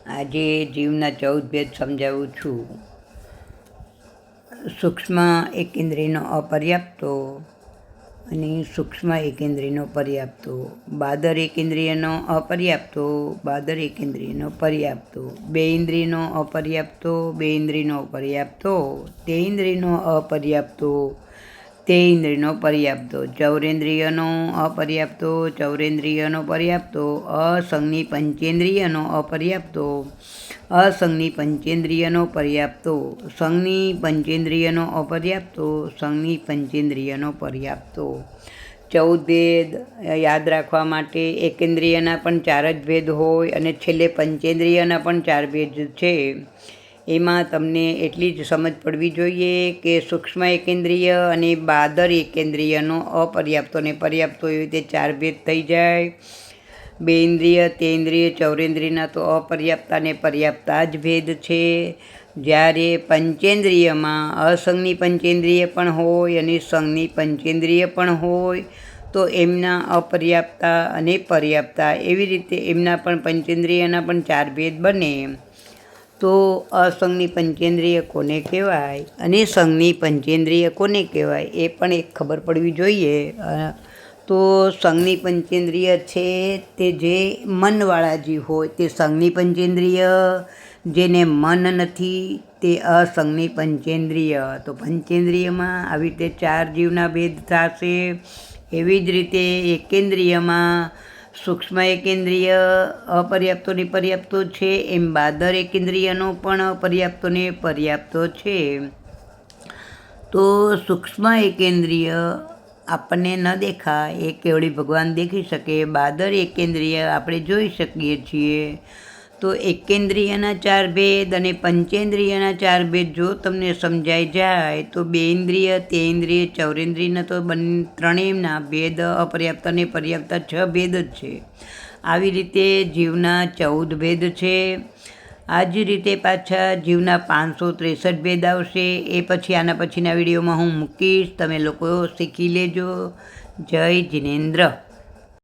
આજે જીવના 14 ભેદ સમજાવું છું. સૂક્ષ્મ એકેન્દ્રિયનો અપર્યાપ્તો અને સૂક્ષ્મ એકેન્દ્રિયનો પર્યાપ્તો. બાદર એકેન્દ્રિયનો અપર્યાપ્તો, બાદર એકેન્દ્રિયનો પર્યાપ્તો. બે ઇન્દ્રિયનો અપર્યાપ્તો, બે ઇન્દ્રિયનો પર્યાપ્તો. તે ઇન્દ્રિયનો અપર્યાપ્તો, તે ઇન્દ્રિયનો પર્યાપ્તો. ચૌરેન્દ્રિયનો અપર્યાપ્તો, ચૌરેન્દ્રિયનો પર્યાપ્તો. અસંગની પંચેન્દ્રિયનો અપર્યાપ્તો, અસંગની પંચેન્દ્રિયનો પર્યાપ્તો. સંગની પંચેન્દ્રિયનો અપર્યાપ્તો, સંગની પંચેન્દ્રિયનો પર્યાપ્તો. 14 ભેદ યાદ રાખવા માટે એકેન્દ્રિયના પણ 4 જ ભેદ હોય અને છેલ્લે પંચેન્દ્રિયના પણ 4 ભેદ છે. એમાં તમને એટલી જ સમજ પડવી જોઈએ કે સૂક્ષ્મ એકેન્દ્રિય અને બાદર એકેન્દ્રિયનો અપર્યાપ્તો અને પર્યાપ્તો એવી રીતે 4 ભેદ થઈ જાય. બે ઇન્દ્રિય, તે ઇન્દ્રિય, ચૌરેન્દ્રિયના તો અપર્યાપ્તા અને પર્યાપ્તા જ ભેદ છે. જ્યારે પંચેન્દ્રિયમાં અસંગની પંચેન્દ્રિય પણ હોય અને સંગની પંચેન્દ્રિય પણ હોય તો એમના અપર્યાપ્તા અને પર્યાપ્તા એવી રીતે એમના પણ પંચેન્દ્રિયના પણ 4 ભેદ બને. તો અસંગની પંચેન્દ્રિય કોને કહેવાય અને સંગની પંચેન્દ્રિય કોને કહેવાય એ પણ એક ખબર પડવી જોઈએ. તો સંગની પંચેન્દ્રિય છે તે જે મનવાળા જે હોય તે સંગની પંચેન્દ્રિય, જેને મન નથી તે અસંગની પંચેન્દ્રિય. તો પંચેન્દ્રિયમાં આવી રીતે 4 જીવના ભેદ થશે. એવી જ રીતે એકેન્દ્રિયમાં સૂક્ષ્મ એકેન્દ્રિય અપર્યાપ્તો ને પર્યાપ્તો છે, એમ બાદર એકેન્દ્રિયનો પણ અપર્યાપ્તો ને પર્યાપ્તો છે. તો સૂક્ષ્મ એકેન્દ્રિય આપણને ન દેખાય એ કેવળી ભગવાન દેખી શકે. બાદર એકેન્દ્રિય આપણે જોઈ શકીએ છીએ. તો એકેન્દ્રિયના 4 ભેદ અને પંચેન્દ્રિયના 4 ભેદ જો તમને સમજાઈ જાય તો બે ઇન્દ્રિય, તે ઇન્દ્રિય, ચૌરેન્દ્રિયના તો ત્રણેયના ભેદ અપર્યાપ્ત અને પર્યાપ્ત 6 ભેદ જ છે. આવી રીતે જીવના 14 ભેદ છે. આ જ રીતે પાછા જીવના 563 ભેદ આવશે. એ પછી આના પછીના વિડીયોમાં હું મૂકીશ. તમે લોકો શીખી લેજો. જય જિનેન્દ્ર.